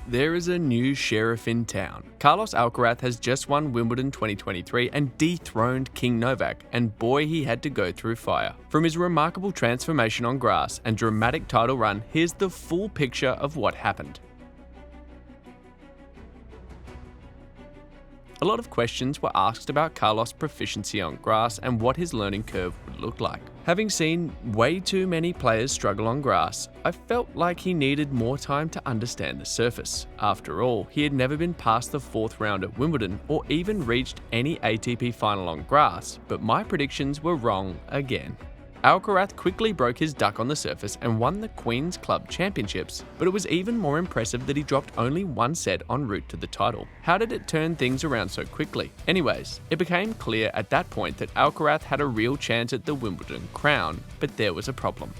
There is a new sheriff in town. Carlos Alcaraz has just won Wimbledon 2023 and dethroned King Novak, and boy, he had to go through fire. From his remarkable transformation on grass and dramatic title run, here's the full picture of what happened. A lot of questions were asked about Carlos' proficiency on grass and what his learning curve would look like. Having seen way too many players struggle on grass, I felt like he needed more time to understand the surface. After all, he had never been past the 4th round at Wimbledon or even reached any ATP final on grass, but my predictions were wrong again. Alcaraz quickly broke his duck on the surface and won the Queen's Club Championships, but it was even more impressive that he dropped only one set en route to the title. How did it turn things around so quickly? Anyways, it became clear at that point that Alcaraz had a real chance at the Wimbledon crown, but there was a problem.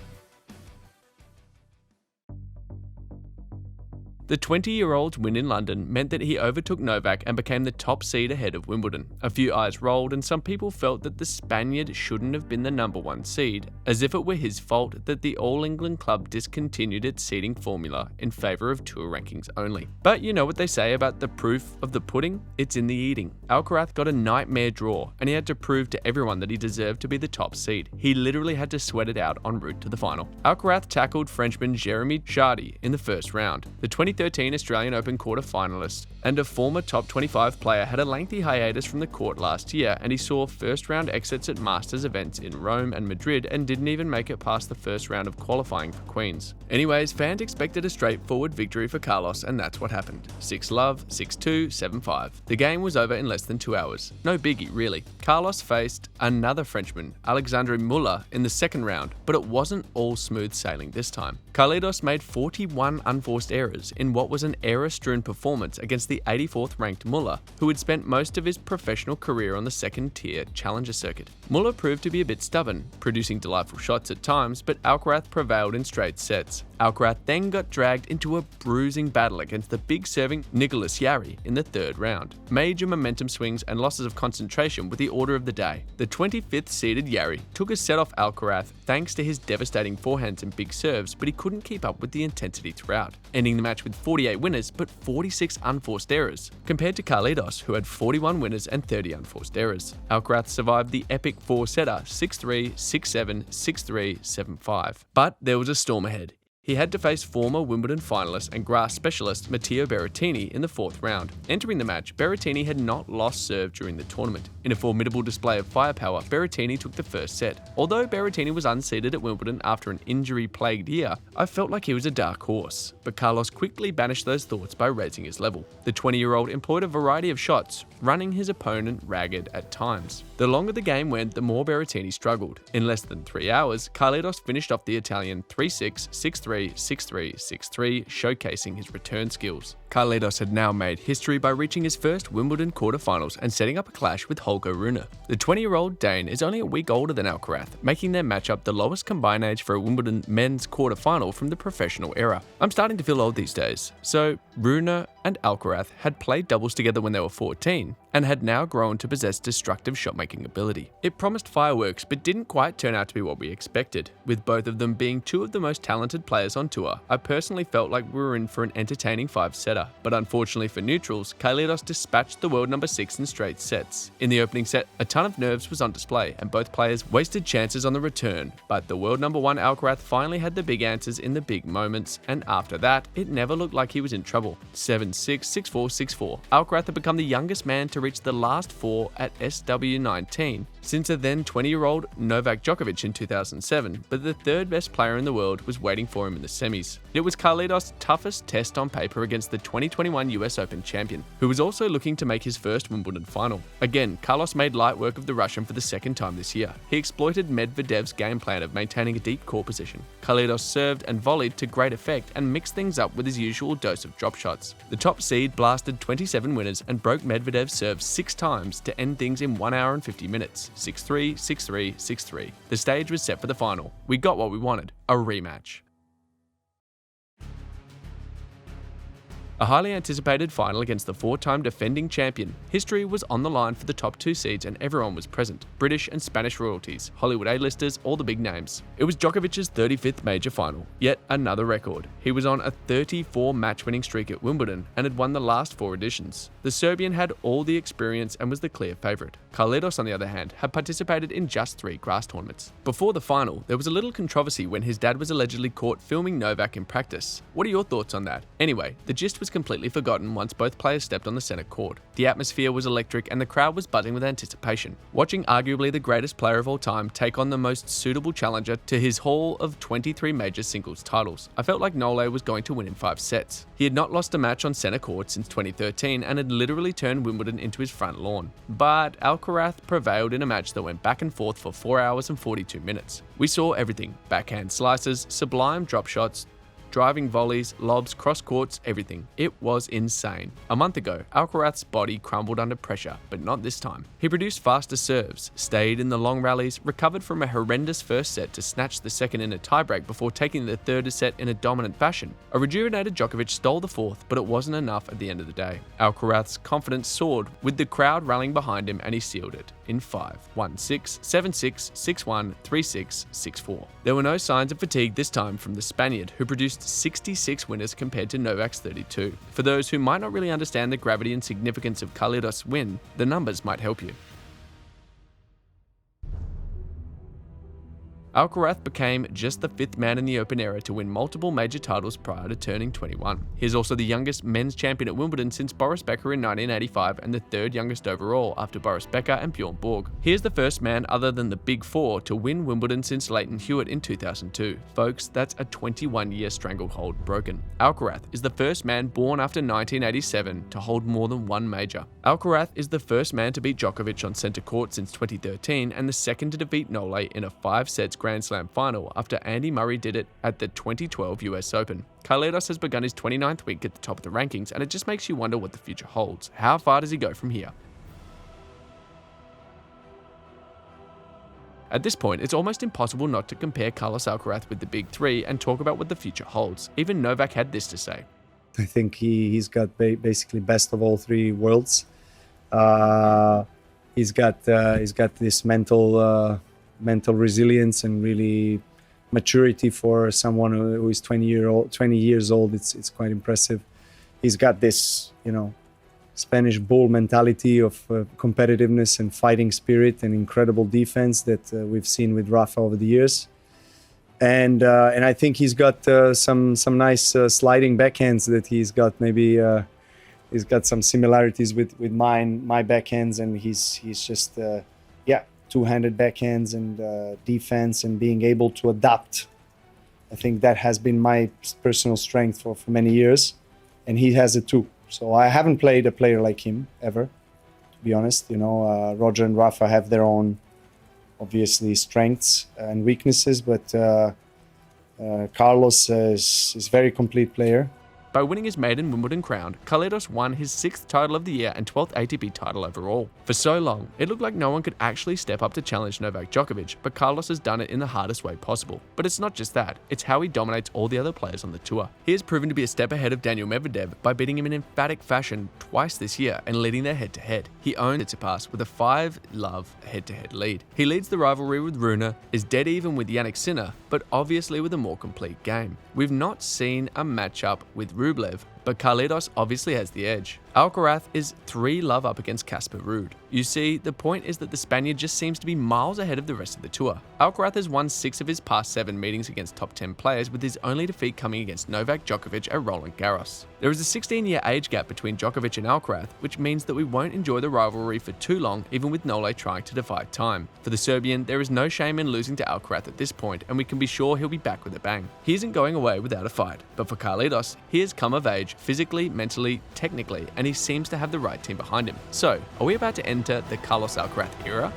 The 20-year-old's win in London meant that he overtook Novak and became the top seed ahead of Wimbledon. A few eyes rolled and some people felt that the Spaniard shouldn't have been the number 1 seed, as if it were his fault that the All England club discontinued its seeding formula in favour of tour rankings only. But you know what they say about the proof of the pudding? It's in the eating. Alcaraz got a nightmare draw and he had to prove to everyone that he deserved to be the top seed. He literally had to sweat it out en route to the final. Alcaraz tackled Frenchman Jeremy Chardy in the first round. The 2013 Australian Open quarter-finalist and a former top 25 player had a lengthy hiatus from the court last year, and he saw first-round exits at Masters events in Rome and Madrid and didn't even make it past the first round of qualifying for Queens. Anyways, fans expected a straightforward victory for Carlos, and that's what happened. 6-love, 6-2, 7-5. The game was over in less than 2 hours. No biggie, really. Carlos faced another Frenchman, Alexandre Muller, in the second round, but it wasn't all smooth sailing this time. Carlos made 41 unforced errors in what was an error-strewn performance against the 84th ranked Muller, who had spent most of his professional career on the second-tier challenger circuit. Muller proved to be a bit stubborn, producing delightful shots at times, but Alcaraz prevailed in straight sets. Alcaraz then got dragged into a bruising battle against the big-serving Nicolas Jarry in the third round. Major momentum swings and losses of concentration were the order of the day. The 25th seeded Jarry took a set off Alcaraz thanks to his devastating forehands and big serves, but he couldn't keep up with the intensity throughout, ending the match with 48 winners but 46 unforced errors, compared to Carlos, who had 41 winners and 30 unforced errors. Alcaraz survived the epic 4-setter 6-3, 6-7, 6-3, 7-5. But there was a storm ahead. He had to face former Wimbledon finalist and grass specialist Matteo Berrettini in the 4th round. Entering the match, Berrettini had not lost serve during the tournament. In a formidable display of firepower, Berrettini took the first set. Although Berrettini was unseeded at Wimbledon after an injury-plagued year, I felt like he was a dark horse. But Carlos quickly banished those thoughts by raising his level. The 20-year-old employed a variety of shots, running his opponent ragged at times. The longer the game went, the more Berrettini struggled. In less than 3 hours, Carlos finished off the Italian 3-6, 6-3, 6-3, 6-3, showcasing his return skills. Carlos had now made history by reaching his first Wimbledon quarterfinals and setting up a clash with Holger Rune. The 20-year-old Dane is only a week older than Alcaraz, making their matchup the lowest combined age for a Wimbledon men's quarterfinal from the professional era. I'm starting to feel old these days. So, Rune and Alcaraz had played doubles together when they were 14 and had now grown to possess destructive shot-making ability. It promised fireworks, but didn't quite turn out to be what we expected. With both of them being two of the most talented players on tour, I personally felt like we were in for an entertaining 5-setter, but unfortunately for neutrals, Carlos dispatched the world number 6 in straight sets. In the opening set, a ton of nerves was on display, and both players wasted chances on the return, but the world number 1 Alcaraz finally had the big answers in the big moments, and after that, it never looked like he was in trouble. 7-6, 6-4, 6-4. Alcaraz had become the youngest man to reach the last 4 at SW19 since a then 20-year-old Novak Djokovic in 2007, but the third best player in the world was waiting for him in the semis. It was Carlos' toughest test on paper against the 2021 US Open champion, who was also looking to make his first Wimbledon final. Again, Carlos made light work of the Russian for the second time this year. He exploited Medvedev's game plan of maintaining a deep court position. Carlos served and volleyed to great effect and mixed things up with his usual dose of drop shots. The top seed blasted 27 winners and broke Medvedev's serve 6 times to end things in 1 hour and 50 minutes. 6-3, 6-3, 6-3. The stage was set for the final. We got what we wanted, a rematch. A highly anticipated final against the 4-time defending champion. History was on the line for the top 2 seeds and everyone was present. British and Spanish royalties, Hollywood A-listers, all the big names. It was Djokovic's 35th major final, yet another record. He was on a 34 match-winning streak at Wimbledon and had won the last 4 editions. The Serbian had all the experience and was the clear favourite. Carlos, on the other hand, had participated in just 3 grass tournaments. Before the final, there was a little controversy when his dad was allegedly caught filming Novak in practice. What are your thoughts on that? Anyway, the gist was completely forgotten once both players stepped on the centre court. The atmosphere was electric and the crowd was buzzing with anticipation. Watching arguably the greatest player of all time take on the most suitable challenger to his haul of 23 major singles titles, I felt like Nole was going to win in 5 sets. He had not lost a match on centre court since 2013 and had literally turned Wimbledon into his front lawn. But Alcaraz prevailed in a match that went back and forth for 4 hours and 42 minutes. We saw everything: backhand slices, sublime drop shots, driving volleys, lobs, cross courts, everything. It was insane. A month ago, Alcaraz's body crumbled under pressure, but not this time. He produced faster serves, stayed in the long rallies, recovered from a horrendous first set to snatch the second in a tiebreak before taking the third set in a dominant fashion. A rejuvenated Djokovic stole the fourth, but it wasn't enough at the end of the day. Alcaraz's confidence soared, with the crowd rallying behind him, and he sealed it in 5, 1-6, 7-6, 6-1, 3-6, 6-4. There were no signs of fatigue this time from the Spaniard, who produced 66 winners compared to Novak's 32. For those who might not really understand the gravity and significance of Carlos' win, the numbers might help you. Alcaraz became just the 5th man in the Open era to win multiple major titles prior to turning 21. He is also the youngest men's champion at Wimbledon since Boris Becker in 1985 and the 3rd youngest overall after Boris Becker and Bjorn Borg. He is the first man other than the Big Four to win Wimbledon since Lleyton Hewitt in 2002. Folks, that's a 21-year stranglehold broken. Alcaraz is the first man born after 1987 to hold more than 1 major. Alcaraz is the first man to beat Djokovic on centre court since 2013 and the second to defeat Nole in a 5-sets Grand Slam final after Andy Murray did it at the 2012 US Open. Carlos has begun his 29th week at the top of the rankings, and it just makes you wonder what the future holds. How far does he go from here? At this point, it's almost impossible not to compare Carlos Alcaraz with the Big Three and talk about what the future holds. Even Novak had this to say. I think he's got basically best of all 3 worlds. He's got this mental resilience and really maturity for someone who is 20 years old. It's quite impressive. He's got this, Spanish bull mentality of competitiveness and fighting spirit and incredible defense that we've seen with Rafa over the years. And I think he's got some nice sliding backhands that he's got. Maybe he's got some similarities with my backhands, and he's just two-handed backhands and defense and being able to adapt. I think that has been my personal strength for many years, and he has it too. So I haven't played a player like him ever, to be honest. Roger and Rafa have their own, obviously, strengths and weaknesses, but Carlos is a very complete player. By winning his maiden Wimbledon crown, Carlos won his 6th title of the year and 12th ATP title overall. For so long, it looked like no one could actually step up to challenge Novak Djokovic, but Carlos has done it in the hardest way possible. But it's not just that, it's how he dominates all the other players on the tour. He has proven to be a step ahead of Daniil Medvedev by beating him in emphatic fashion twice this year and leading their head-to-head. He owns Tsitsipas with a 5-love head-to-head lead. He leads the rivalry with Rune, is dead even with Jannik Sinner, but obviously with a more complete game. We've not seen a matchup with Rublev, but Carlos obviously has the edge. Alcaraz is 3-love up against Casper Ruud. You see, the point is that the Spaniard just seems to be miles ahead of the rest of the tour. Alcaraz has won 6 of his past 7 meetings against top 10 players, with his only defeat coming against Novak Djokovic at Roland Garros. There is a 16-year age gap between Djokovic and Alcaraz, which means that we won't enjoy the rivalry for too long, even with Nole trying to defy time. For the Serbian, there is no shame in losing to Alcaraz at this point, and we can be sure he'll be back with a bang. He isn't going away without a fight, but for Carlos, he has come of age physically, mentally, technically, and he seems to have the right team behind him. So, are we about to enter the Carlos Alcaraz era?